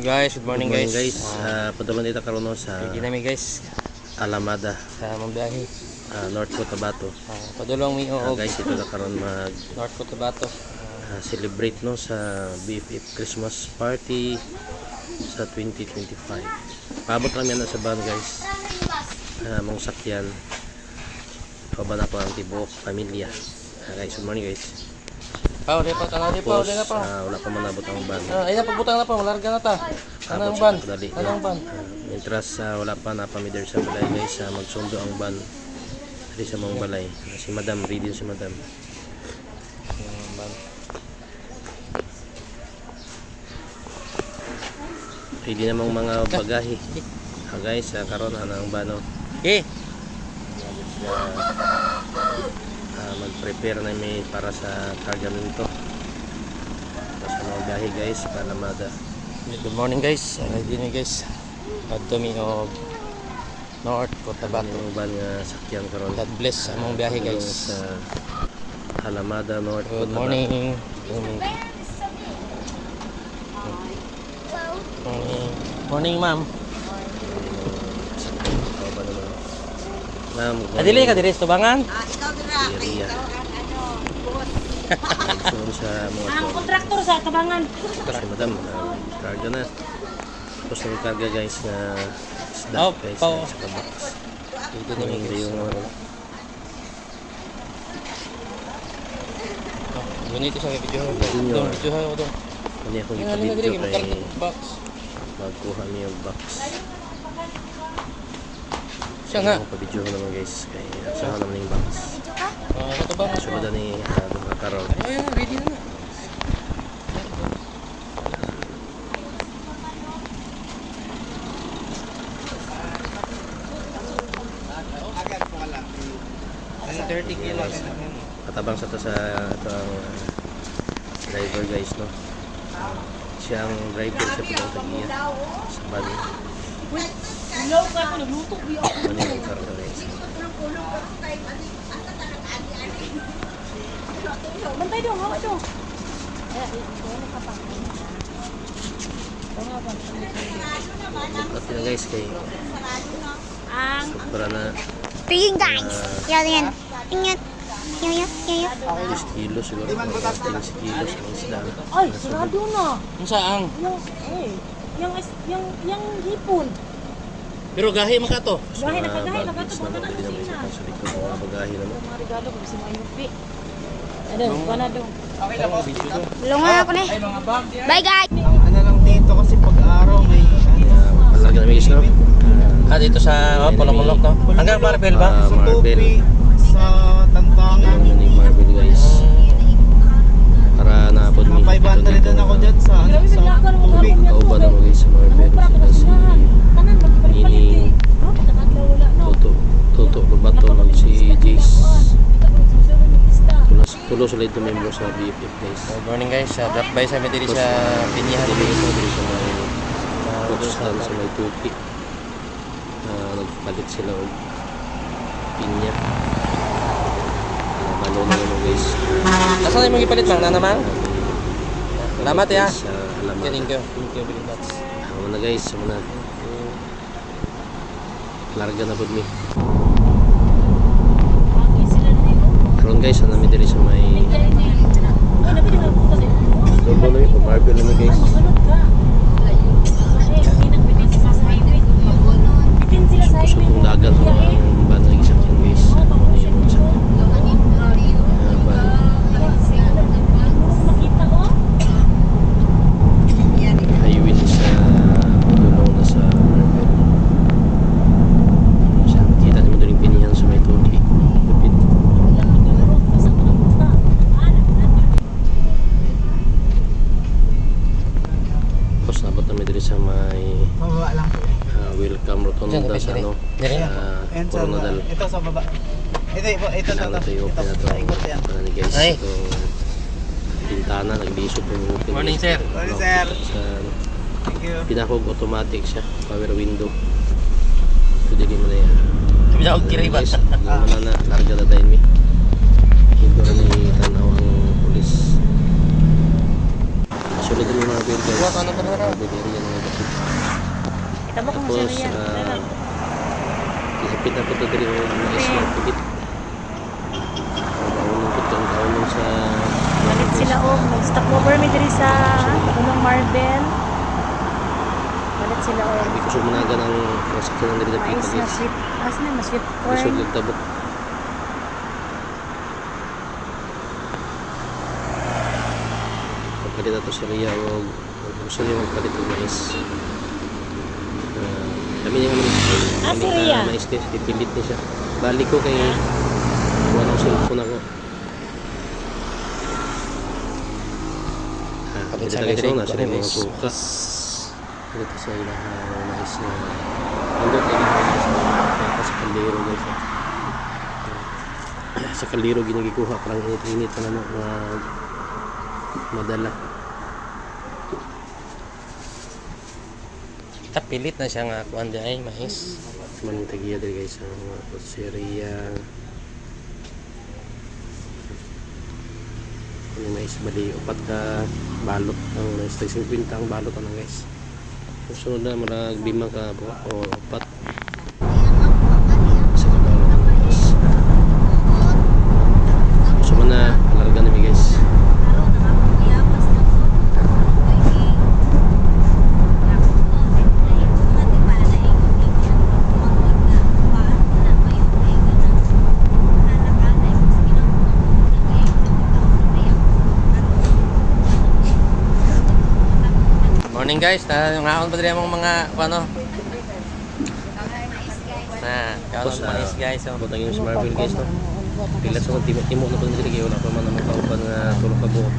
Guys, good morning, guys. Padulong dito karon sa Pwede namin guys Alamada, sa Mambiyahe. North Cotabato. Padulong mi og Guys, ito na karon mag North Cotabato. celebrate no sa BFF Christmas party sa 2025. Paabot lang yan sa van guys. Mong sakyan. Kaban ako ang tibuok pamilya. Guys, good morning guys. Pao, di pa tanali pa, di na pa. Wala pa manabot ang van. Ay na pagbutang na pa, larga na ta. Anong ban? Anong ban? Mientras wala pa na pamider sa balay guys, magsundo ang van dito sa mong balay. Si Madam, ready si Madam. Ready namang mga bagahe. Guys, karon ang bano. Mag-prepare na may para sa cargamento. Para sa mga gahe guys, para Alamada. Good morning guys. Ready na guys. Adto mi og North Cotabato. Yung van nga sakyan karon. God bless sa among biyahe guys. Sa Alamada, North Cotabato. Good morning. Morning, ma'am. Ma'am, Adili ka diri sa Tubangan? Ikaw dira, area. ikaw ang boss. Sa mga Ang kontraktor sa Tabangan. si Madam, karga na. Tapos ng karga guys na isda guys sa kabak. Dito na Hindi yung ganito sa video. Junior. Doon, video ako doon. hindi akong Nga diri ipabidyo magkarga kay ng box. magkuha niyo yung box. Siya nga. Ako pabidyo ko naman guys kay asahan naman yung box. Ito ba? Sunod ni mga karol. Ayun, ready na. Ang 30 kilos. Katabang sa to sa ito ang driver guys no. Siya ang driver sa pagkong tagiya sa bali. Ilaw ka ko nagluto biyo. Ano yung karga guys. Bantay dong, hawa dong. At yun guys kay Ang sobra na Tingin guys. Yan. Tingin. Yan. 10 kilos siguro. 10 kilos ang isda. ay, sarado na. Ang saang? Yung hipon. Pero gahi man ka to. Gahi na kagahi, Bags nakato naman na pwede naman siya pang sa likod ng mga bagahe naman. Mga regalo ko si Mayupi. Adon, kana dong. Lungan ako na. Bye guys. Ano lang dito kasi pag-araw may Palagi na guys no. Dito sa Pulamulok to. Hanggang Marvel ba? sa Marble. Tupi, sa Tantangan. Yung ni Marvel guys. Para naapod Mga 500 din ako dyan sa tubig. Kauban na mo guys sa Marvel. Sila si Tanan Nini wala no. Toto Babato ng si Jace. Tulo sila ito membro sa BFF guys. Good morning guys. Drop by sa amin dito sa Pinyahan. Dili ito dili sa may Coachland sa may Tupi. Nagpalit sila og pinya. Balon na mo guys. Asa na yung ipalit lang? Nanamang? Salamat ya. Sa Alamada. Thank you very much. Muna guys, muna. Larga na po mi. Karon guys, namin diri sa may Dobo na yung Marble na guys. Sa itong dagat ang banag isakyan guys. Highway sa Pulong na sa Marble. Kita naman doon yung pinihan sa may Tupi. Lupit. Tapos nabot namin diri sa may Bababa lang po. welcome rotunda sa ano Ayan sa Coronadal. ito sa baba. Ito Kailangan natin i-open na ito. Ikot yan. Para ni guys Ay. itong pintana, nagbisog yung open. Morning, sir. Morning, sir. Sa Thank you. pinakog automatic siya, power window. Pwede din mo na yan. Kami na kiri ba? Guys, gano'n na larga na tayo mi. Hindi na ni tanaw ang pulis. Sulit din yung mga build guys. Buwak, ano ka na raw? Build area na ito. Itabok mo Tapos, siya riyan. isipit na po ito diri o mais na pigit. Kaunong po itong kaunong sa Balit sila og mag-stop over mi diri sa Unong Marvel. Balit sila og Hindi ko sumanaga ng masakyan ng diri na mais pita na guys. sweet. As na mas sweet Lisod corn. yung tabok. Pagpalit ito sa Ria o gusto niyo magpalit ng mais. Kami yung Si Ria. mais guys, pipilit niya siya. Balik ko kay walang cellphone ako. Kapit Dito sa guys, Madrid, nasa ano, mga guys? suka. Dito sa ilang mais na nandun tayo sa kaldero guys. Sa kaldero ginagikuha parang init-init pa naman madala. Kapilit na siya nga kuan di ay mais. Man tagiya diri guys ang mga putseria. Ini mais bali upat ka balot ang mais 50 ang balot ano guys. Sunod na marag 5 ka o upat. Sa kabalot ang mais. So na larga na mi guys. Morning guys, yung haon pa diri among mga ano. Kaon Tapos, mais guys. Oh. Butang yung si Marvel guys no. Pila sa mga timo na pang diri wala pa man namang kauban nga tulog ka buot.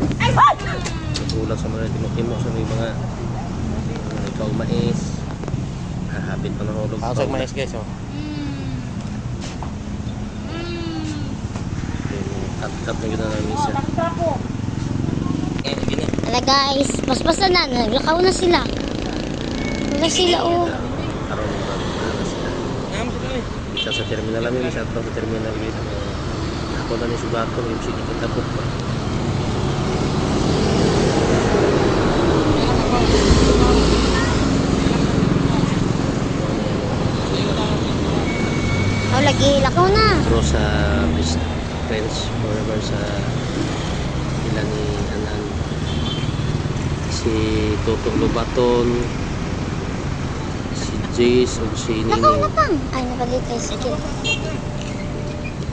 Ulat sa mga timo sa mga ikaw mais. Hahapit pa ng hulog. Kaon mais guys oh. Cut na gina namin siya. Gini. Ala guys, paspasan na. Naglakaw na sila. Wala sila oh. Karon na sila. Isa sa terminal namin, isa sa terminal guys. Ako na ni sugaton yung sige kita po. Oh, lagi lakaw na. Pero sa best friends forever sa ilan ni Anan si Toto Lobaton, si Jace o si Lakaw na Nining. pang. Ay, napagitay. Sige.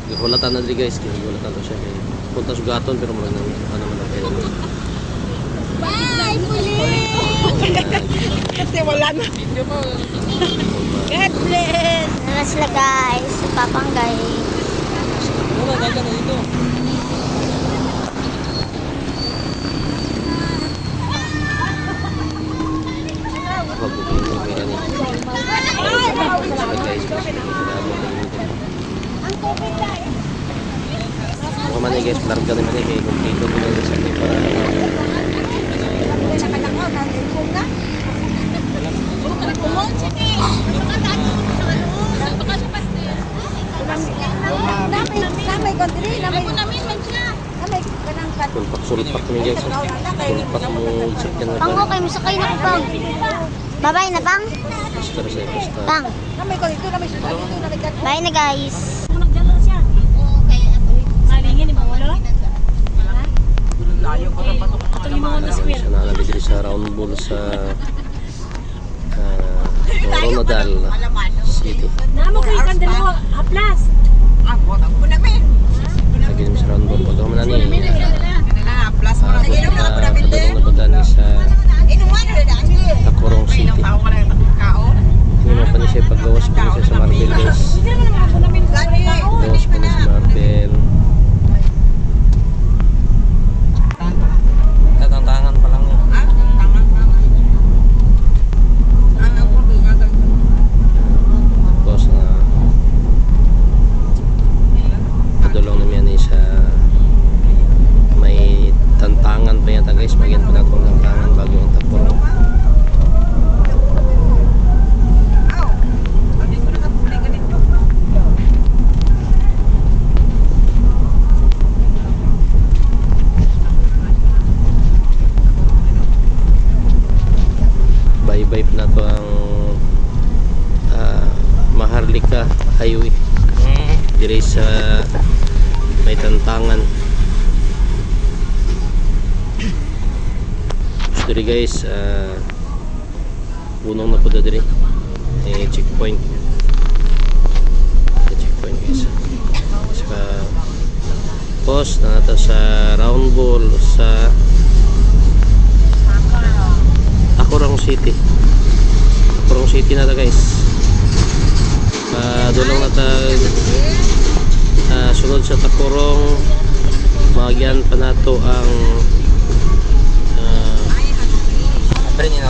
Gihulatan na diri guys, gihulatan to siya kay punta sugaton pero mo nang ano man ang pera. Bye, police! Kasi wala na. God bless. Nala sila guys. Papanggay. Wag ko yung pera ni. Sila guys, mas pinabot na yun. Ako man eh guys, larga naman eh kay kompleto ko na sa akin para sulpak kami guys. Sulpak mo sakyan na Pang, pa. okay. Masakay na ko, pang. Bye-bye na, pang. Basta sa basta. Pang. Bye na, guys. Nagdalo siya. Malingin ni mawala. Ato ni mawala square. Siya nakalagay diri sa round ball sa Ronaldal City. Namo kay kan dalawa, haplas. Lagi naman sa round ball. Pag ako manani, nabagan ni sa Tacorong City. Hindi mo pa niya siya paggawas pa niya sa Marvel guys. Hindi naman ako namin Gawas pa niya sa Marvel. Tatantangan pa lang yun. Tapos na revive na to ang Maharlika Highway dire sa may tantangan. So dire guys, punong na po da dire checkpoint guys. Saka post na nato sa round ball sa Acorong City na ta guys. Dulong na ta sunod sa Tacorong, magyan pa nato ang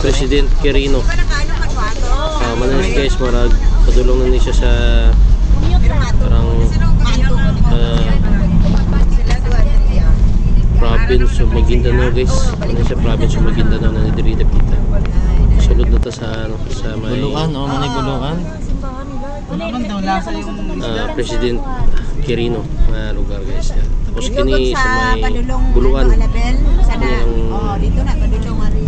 President Quirino. Manas guys, marag padulong na ni siya sa parang province of Maguindanao guys. Ano siya, province of Maguindanao na nidiri kita. Sulod na ta sa may Buluan, manay buluan. Naman daw lasa yung President Quirino na lugar guys. Tapos Dito kini sa sa may Padulong Buluan. Alabel, sana. Yung Dito na Padulong Ari.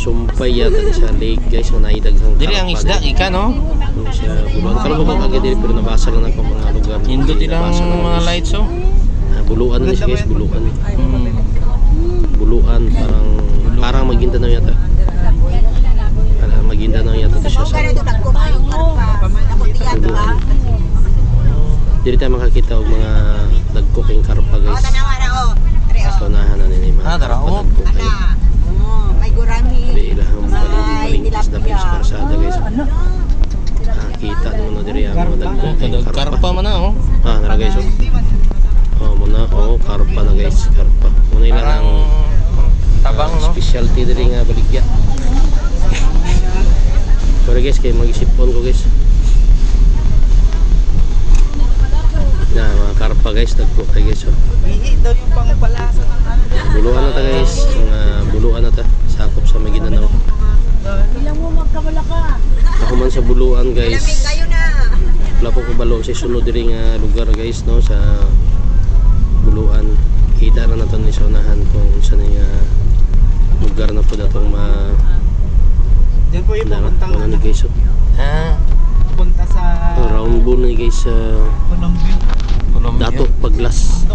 sumpay yata sa lake guys, na naidaghang Dili ang isda, ika no? Sa Buluan. Kalo ba kagad dili, pero nabasa lang ako mga lugar. Hindot ilang Nabasa lang mga guys. lights oh. Buluan na siya guys, Buluan. Hmm. Buluan, parang Maguindanao yata. Parang Maguindanao yata to siya sa Ganito dagko pa yung karpa. Ako tiyan ba? Buluan. Dili tayo makakita og mga dagkoking karpa guys. Tanawa na o. Tre o. Sa unahan na nini mga Dara, karpa oh. dagko kayo. May gurami. Di ilahang balingkis na kayo sa karsada guys. Kita naman na diri ang mga dagkoking karpa. Karpa man na oh. Nara guys oh. Muna karpa na guys, karpa. Muna ilang ang Tabang no? specialty diri nga baligya. Sorry guys, kay mag-isipon ko guys. Na mga karpa guys, dagko kay guys oh. ihi daw yung pangbalasa ng ano. Buluan na ta guys, buluan na ta, sakop sa Maguindanao. Ilang mo magkabala ka. Ako man sa buluan guys. Lamig kayo na. Wala po ko balo sa sunod diri nga lugar guys no, sa Buluan. Kita na nato ni sa unahan kung unsa ni lugar na po datong Diyan po yung pupuntang ni guys oh. punta sa Round ball ni guys sa Colombia. Dato Paglas.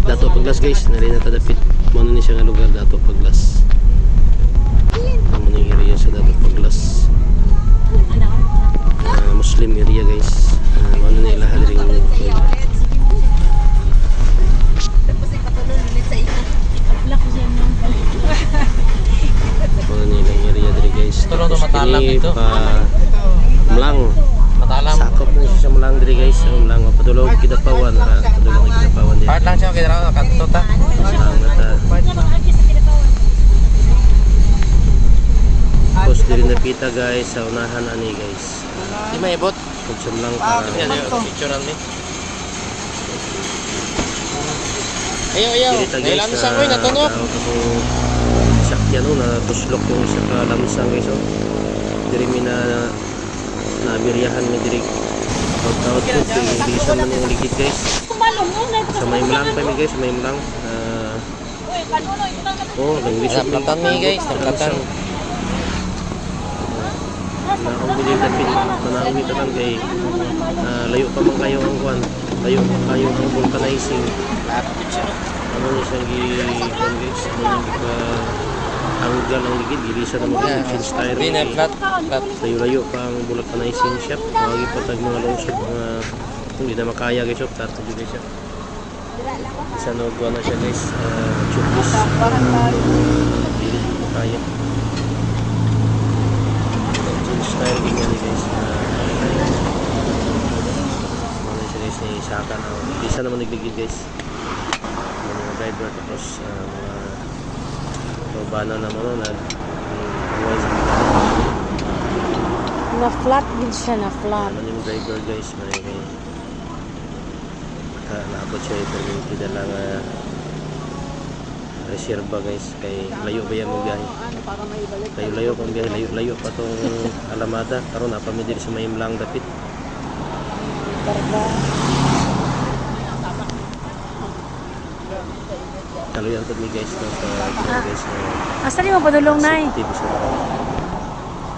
Dato Paglas guys, nari na tadapit mo ni siya nga lugar, Dato Paglas. Amo ni area sa Dato Paglas. Muslim area guys. Ano ni lahat ring Tapos ipatuloy ulit sa iyo. Black siya nung ano ni lang area diri guys. Tulong to matalang Kini dito. pa Mlang. Matalam. Sakop na siya sa Mlang diri guys. Sa Mlang padulog Kidapawan, padulog Kidapawan diri. Part lang siya kay Dara kanto ta. Mlang na ta. Tapos diri napita guys sa unahan ani guys. Di maibot. Kung sa Mlang para Yan, picturean mi. Ayaw. Dito guys, Kailan sa koy natunog. sakyan na tuslok yung isa ka lamsang guys oh. Diri mi na nabiryahan mi diri pagkaot po bilisan man yung ligid guys. Sa may Mlang pa mi guys, sa may Mlang. Nagwisip mi. Naplatan mi guys, naplatan. Naubili dapit, manauwi ta lang kay layo pa man kayo ang kwan. Layo pa kayo ang vulcanizing. Ano ni siyang gi-kwan guys, ano yung hanggang ang ligid, gilisa na mag-kitchen style. Di na flat. Layo-layo pa ang vulcanizing shop. Mawagi pa tag mga lungsod, mga hindi na makaya guys, tarto juga siya. Isa no gwa na siya guys, chupis. Hindi na makaya. Kitchen style din yan guys. Ano siya guys, ni Saka na. Isa naman nagligid guys. Mga driver tapos mga urbano na mo na flat din siya, na flat. ano yung driver guys, may naabot siya pero hindi lang reserva guys, kay layo ba yan mong biyahe, layo pang biyahe, layo pa tong Alamada karon napamidiri sa may Mlang dapit. Kaluyan po ni guys no, sa guys Asa ni mo padulong nay? TV sa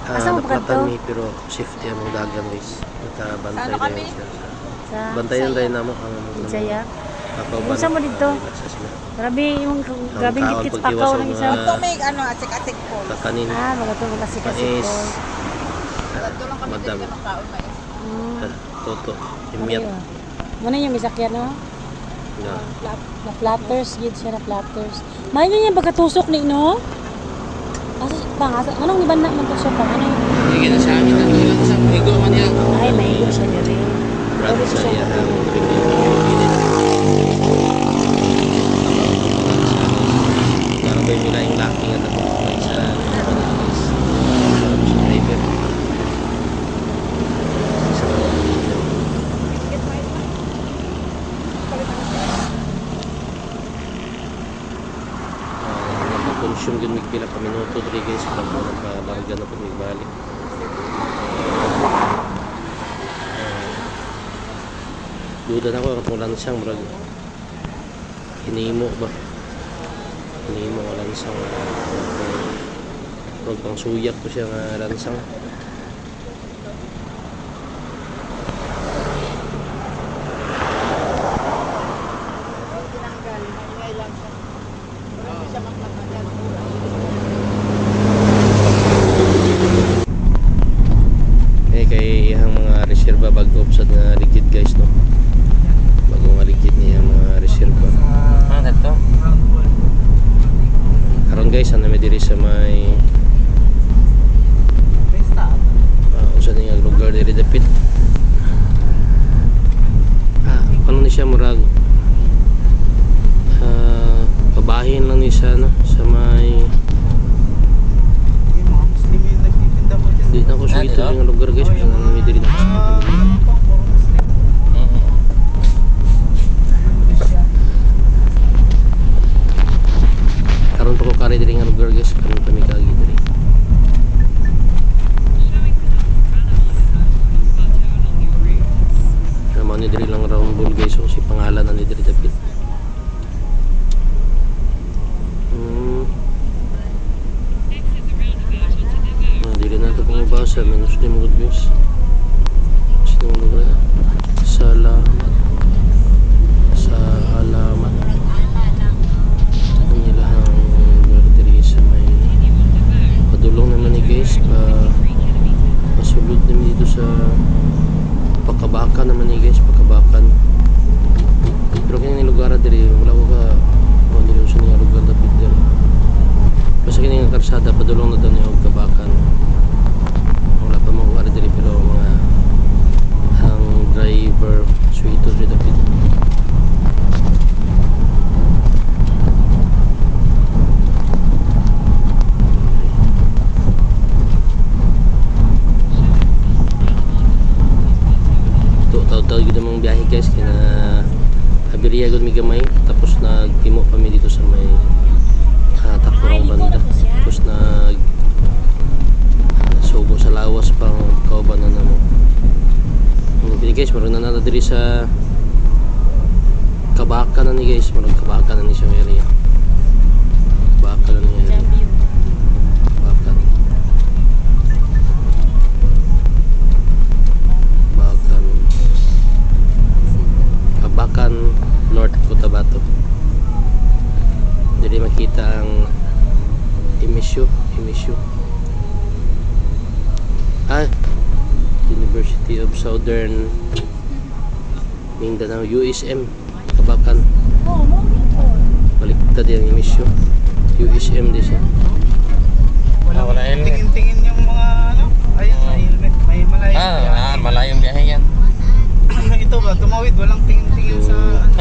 Asa mo pa naplatan kadto? mi pero safety among dagan guys. Natabantay Ano kami? dayon siya. Sa Bantayan dayon namo ang Jaya. kakauban. Unsa mo dito? Grabe yung grabing kaon kit-kit pagtiwas pakaw sa ng mga- isa. Ito may ano, asik-asik po. Kakanin. Ah, magatulog kasi kasi Mais. ko. Ito lang kami Madam. dito ng kaon mais. Toto. Ano Imyat. yun? Ano yung misakyan no? Nga. Na flatters, yun siya na flatters. May ganyan pagkatusok ni no? Asa pang asa anong iban na man to siya pang ano? Sige na sa amin na lang sa higo man yan. Ay, may iyo siya diri. Brad Pwede sa siya iya matulog. ang para ba nila yung locking at ako sa driver. Consume yun pila pa minuto 3 guys bago nagkalarga na po magbalik. Duda na ko kung lansang murag hinimo ba hinimo nga lansang murag pang suyak to siya nga lansang. Kay ang mga reserva bago sa na ligid guys no. Bago nga ligid niya ang mga reserva. Ah, dito. Karon guys, ano may diri sa may usa ni nga lugar diri dapit. Ano ni siya murag pabahin lang ni siya no sa may Yung mga Muslim yung nagtitinda po dyan. di na ko sa ito Dito? nga lugar guys, kung ano may diri na. Puro Muslim. Karon pa ko kari diri nga lugar guys, karon kami kaagi diri. Naman ni diri lang round ball guys, so si pangalan na ni diri dapit. Dili na ito pang ibasa, minus di mo good guys. Sino mo lugar? Salamat. Sa alamat. Ang ilahang lugar diri sa may padulong naman ni guys pasulod naman dito sa Pakabakan naman ni guys, Pakabakan. Pero kaya yung lugar diri wala ko ka wala diri sa nga lugar dapit diri. Basta kini nga karsada padulong na daw ni Kabakan. Wala pa mo ko diri pero mga ang driver suito diri dapit. Taw-taw gud mong biyahe guys kaya na Abiria gud mi gamay tapos nagtimo pa mi dito sa may Takurang banda tapos sugo sa lawas pang kauban na namo. Hindi guys, maroon na nata diri sa Kabakan na ni guys, maroon Kabakan na ni siyang area. Kabakan na ni area. Kabakan. Kabakan. Kabakan North Cotabato. Dili makita ang emisyo. University of Southern Mindanao, USM Kabakan. Baliktad yung emisyo. USM din siya. Wala helmet. Tingin-tingin yung mga ano. Ayun, may helmet. May malayong Malayong biyahe yan. Ito ba, tumawid. Walang tingin-tingin sa ano.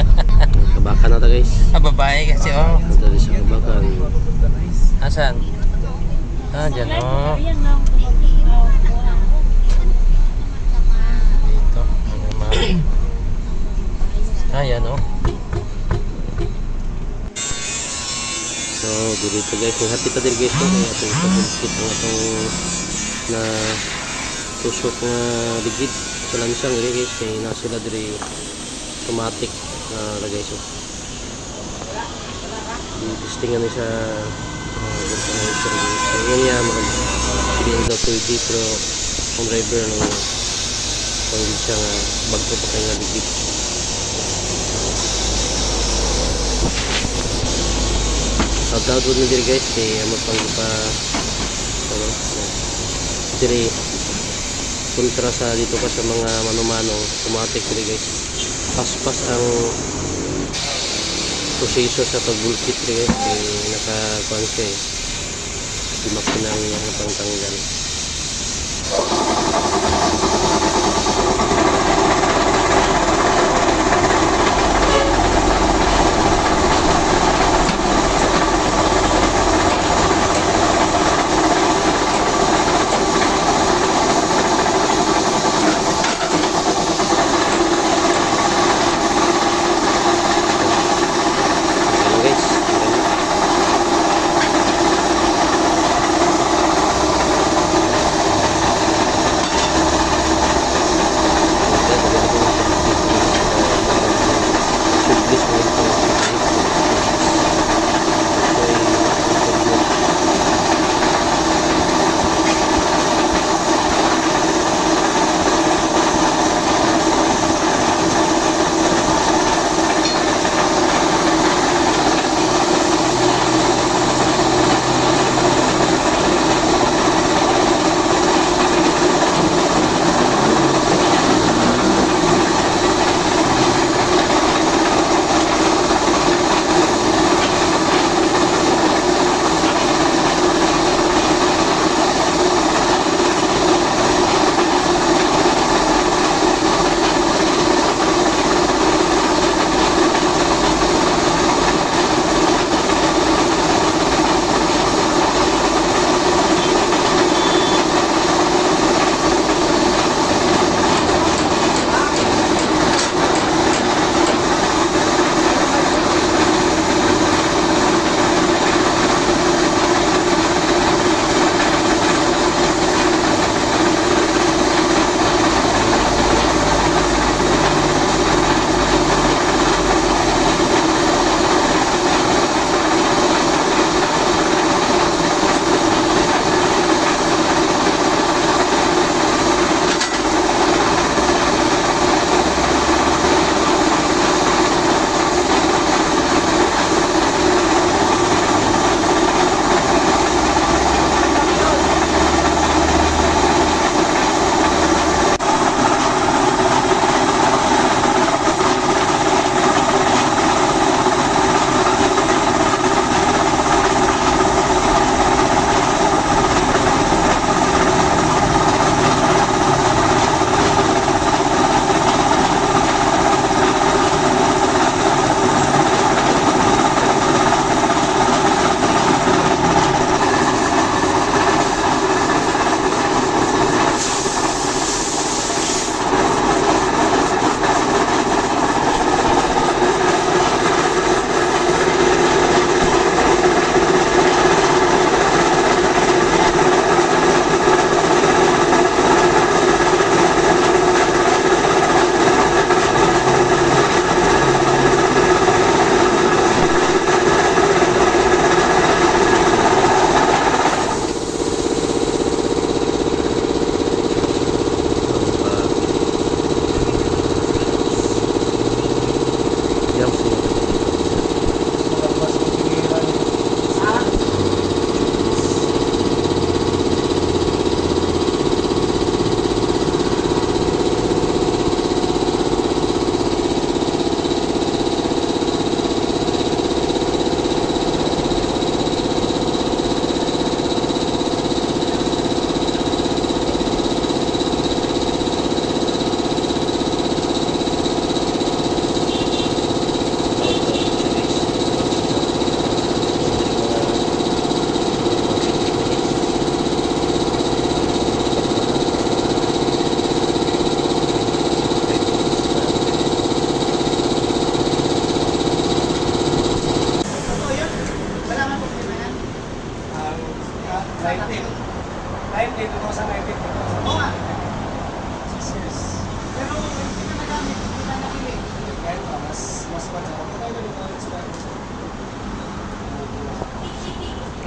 Kabakan na ta guys. Babae kasi oh. Ito din sa Kabakan. Asan? Dyan oh. Ayan na. Dito. Ayan oh. So, dito guys, may hapit na din guys no? Kaya itong tabulkit ang itong na tusok na ligid sa lansang diri guys, kaya na sila diri automatic na lagay so. Distingan ni sa ganito na yung service. So, yun nga, hindi daw pwede, pero kung driver, kung hindi siya nga, bagto pa kayo nga ligid. Shout-out po nyo diri guys, kay amot pang pa, diri, kontra sa dito pa sa mga manumano, automatic diri guys. Paspas ang proseso sa pagbulkit diri guys, kay nakakuan siya eh. Di makinang yung pangtanggal. Ayan guys.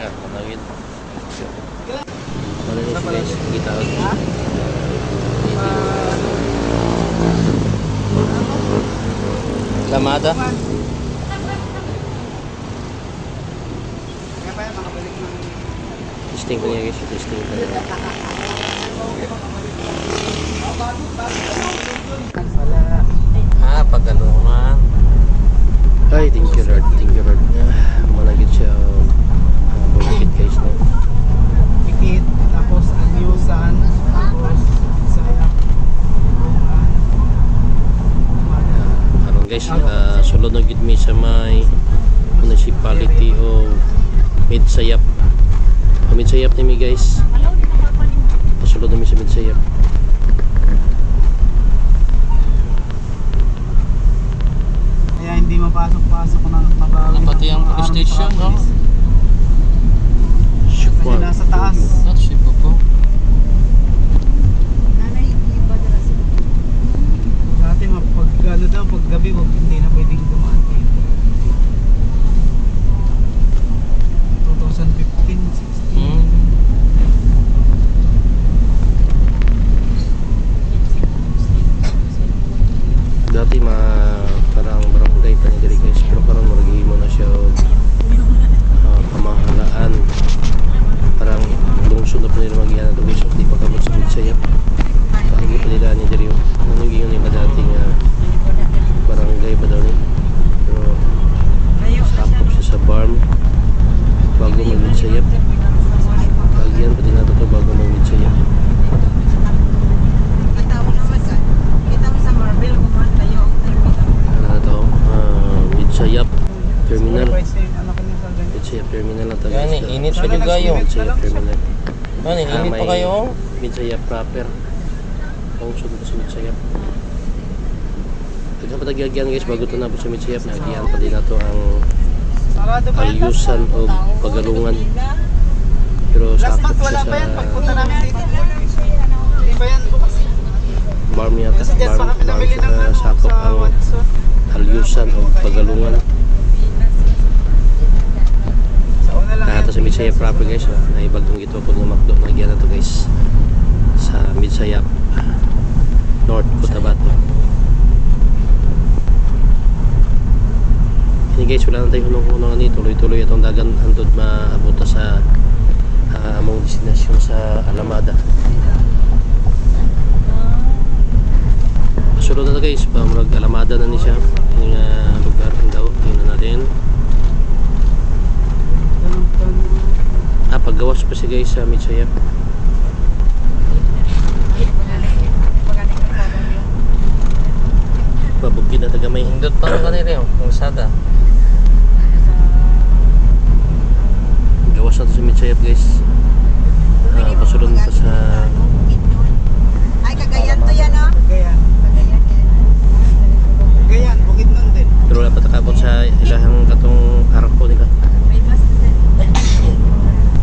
Ah, panawin. Ano na guys, kita ko. Lamada. Kaya pa yan, makabalik ng... Testing ko niya guys, testing ko. Wala. Ah, Pagalungan. Ay, thank you Lord, thank you Lord. Managit siya. Bumikit guys no. Pikit, tapos Anyusan, tapos Sayak. Aron guys, sulod na gid mi sa may municipality of Midsayap. Midsayap ni mi guys. Sulod na mi sa Midsayap. Kaya hindi mapasok-pasok ng mabawi. Pati ng ang mga police armed station, no? robbers. Kasi nasa taas. That's ship po. Dati pag ano daw, pag gabi, hindi na pwedeng dumaan dito. 2015, 16. Hmm. Dati parang barangay pa ni diri guys, pero karon mo na siya og, pamahalaan. Parang lungsod na pa nila mag-iyan ito guys, di pa kabot sa Midsayap. Paagi pa nila ni diri. Ano yung nila dating barangay pa daw ni. Pero sakop siya sa barm bago mag-Midsayap. Pagian pa din nato to bago mag-Midsayap. Ano na to? Midsayap Terminal. Midsayap Terminal na tayo. Yan, init pa yung gayo. Midsayap Terminal. Ano, init pa kayo? Midsayap proper. Function pa sa Midsayap. Kaya patagyan guys, bago ito na po sa Midsayap, nagiyan pa din nato ang Alyusan o Pagalungan. Pero Last sakop month siya wala pa yan, sa pagpunta namin dito. Hindi pa yan bukas. barm yata. Kasi dyan pa kami namili ng ano, Sakop sa ang Watson. Alyusan o Pagalungan. Sa una lang Nakata sa Midsayap proper guys, naibagong ito po ng McDo. Nagyan na to guys sa Midsayap North Cotabato. Ini guys, wala na tayo hunong-hunong ni tuloy-tuloy itong dagan hantod maabot sa among destinasyon sa Alamada. Sunod na guys, pamurag Alamada na ni siya. Yung lugar daw, tingnan natin. Paggawas pa siya guys sa Midsayap. Pabukid na tagamay. Indot pa rin kanina yung Lazada. Gawas na to sa Midsayap guys. Pasulod pa sa Ay, Cagayan to yan, no? Cagayan. Cagayan, bukid nun din. pero wala pa takabot sa ilahang katong arko nila.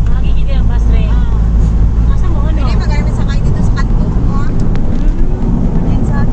Makikita yung bus train. Asa mo ano? Hindi, magagamit sa kayo dito sa kanto mo. Inside.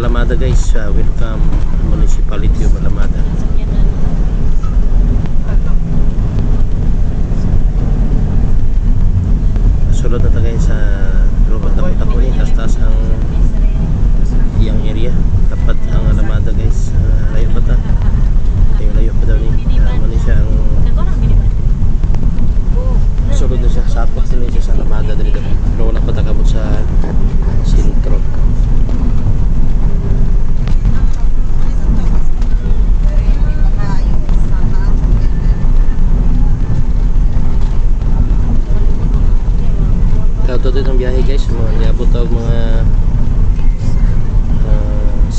Alamada guys, welcome Municipality of Alamada. Sulod na ta guys sa robot na punta po ni taas ang iyang area. Tapat ang Alamada guys. Layo pa ta. Layo pa daw ni. Mani siya ang sulod na siya. Sapot na siya sa Alamada dito. Pero wala pa ta kabot sa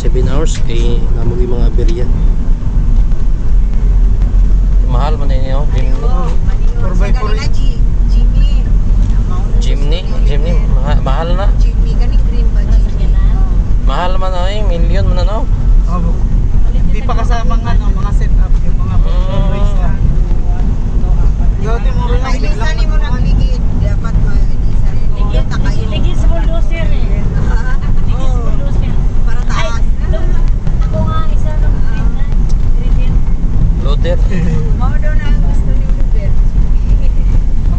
7 hours kay namo yung mga aberya. Mahal man din yun. Jimny. 4x4 na Jimmy. Jimny. Mahal na. Jimmy ka ni green ba? Mahal man ay. Million man ano. Oh, hindi pa kasamang ano, mga setup, yung mga boys na. Gawin mo rin ang Kailisan biglang ni mo ng ligid. Dapat mo ilisan. Ligid na kayo. Ligid sa bulldozer eh. Ligid sa bulldozer. Para taas. Ako nga, isa ng green. Loader. Mao daw na ang gusto ni Oliver.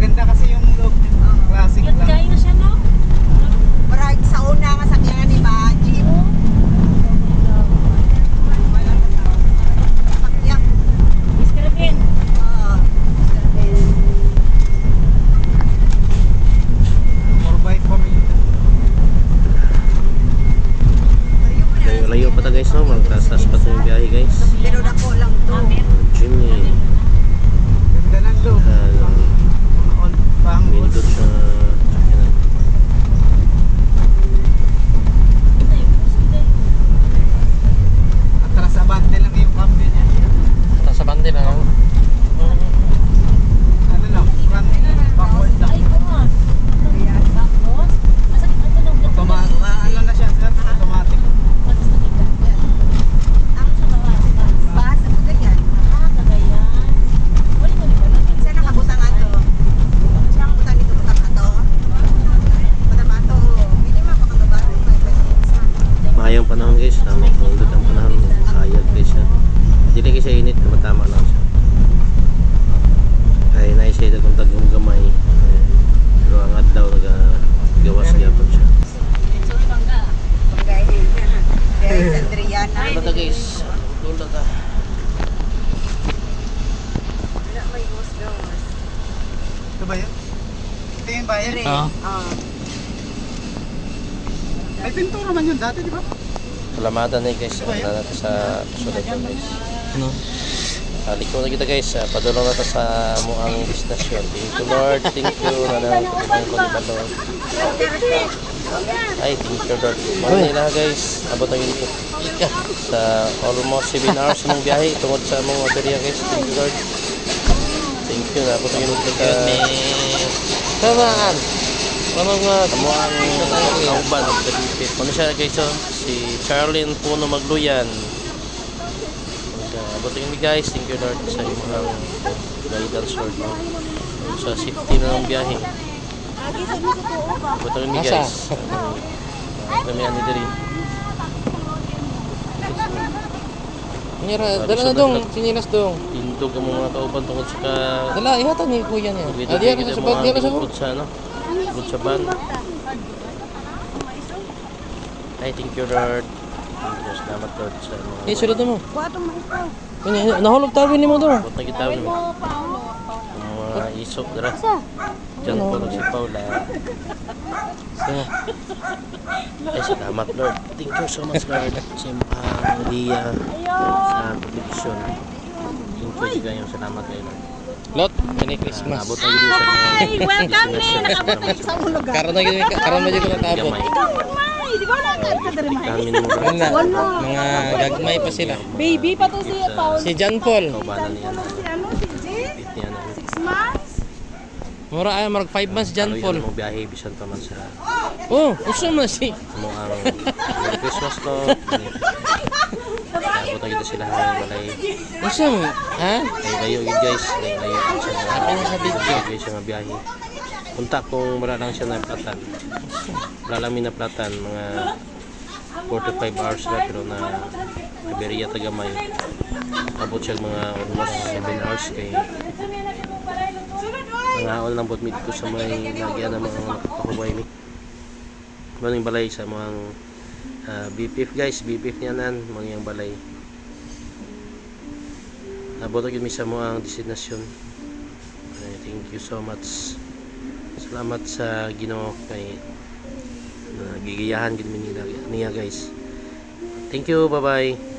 maganda kasi yung loob niya. Classic Yun, lang. kaya na siya, no? Para sa una nga sakyan ni Ma, Jim. Sakyan. Mr. Ben. Oo. 4x4 yun. Layo-layo pa ta guys, no? Magtastas pa yung biyahe guys. Pero dako lang to. Jimmy. Ganda ng loob. Mga old bang Nindot sa sakyanan. atras abante lang yung cambio niya. Nasa bandi lang ako. Ano lang, front backward lang. Ay, ko nga. Bakos? Masakit ang tunog. Ano na siya sir? Automatic. Batas na kita. Ang sa bawas. Bas, ako ganyan. Ah, kagayan. Wala ko ni pala. Isa nakabutang ato. Isa nakabutang dito butang ato. Butang ato. Hindi mapakagabato. May pwede. Mahayang panahon guys, tama nindot ang panahon. Hayag guys siya. Dili kasi init, tama lang siya. Ay naisay kung tagong gamay. Pero ang adlaw gawas gyapon siya. Pagkain. Dahil sa Adriana. Ano ta guys? Tulad ta. Wala may ghost. Ito ba yun? Ito yung bayan? Dire. Oo. May pintura man yun dati, di ba? Salamatan na guys. Ano natin sa sulat ko guys. Ano? Liko na kita guys. Padulong natin sa muang destinasyon. Thank you Lord. Thank you. Nanang kapatang ko ni Balong. Ay, thank you Lord. Mga nila guys. Abot na dito. Sa almost 7 hours mong biyahe. Tungod sa mong aberya guys. Thank you Lord. Thank you. Abot na dito ka. Kamaan. Ano nga? Kamu ang kauban. Ano siya guys? Si Charlene Puno Magluyan. Abot na guys. Thank you Lord sa imong guidance Lord. Sa safety na ng biyahe. Abot na guys. Kami ani diri. Nyara, dala na dong, sinilas dong. Tindog ang mga kauban tungkol sa ka... Dala, ihatag ni kuya niya. Dito Diyan kita sa bag, diyan sa bag. bukod sa ano? Bukod sa van. Ay, thank you Lord. Thank you, salamat Lord sa mga... Eh, sulod mo. Nahulog tawin ni mo dong. Abot na kita ang mga isok dara. Diyan po lang si Paula. Ay, salamat Lord. Thank you so much Lord. Sa mga Lia sa protection. Thank you kayo. Salamat kayo Lord. Lot, Merry Christmas. Abot na yun sa mga... Welcome Karon na gid karon na gid ko natabot. Gamay. Kami mo Wala. Mga gagmay pa sila. Baby pa to siya, Paul. Si John Paul. kaubanan niya na. Bit niya na. Mura ay marag 5 months John Paul. Paul. Mong biyahe bisan pa man sa Oh, uso man si. mo ang Christmas to. Abot na kita sila ng balay. Uso man. Ha? Ay kayo yun guys. Ay kayo sa video. Guys sa mga biyahe. Punta kung wala lang siya na platan. Wala lang na platan. Mga 45 hours na pero na Iberia Tagamay. Abot siya mga almost 7 hours kay mga all ng botmit ko sa may lagyan ng mga nakapakubay ni. Maning balay sa mga BPF guys, BPF niya nan, mga yung balay. Abot yun sa mga destinasyon. Thank you so much. Salamat sa Ginoo kay gigiyahan gid niya guys. Thank you, bye-bye.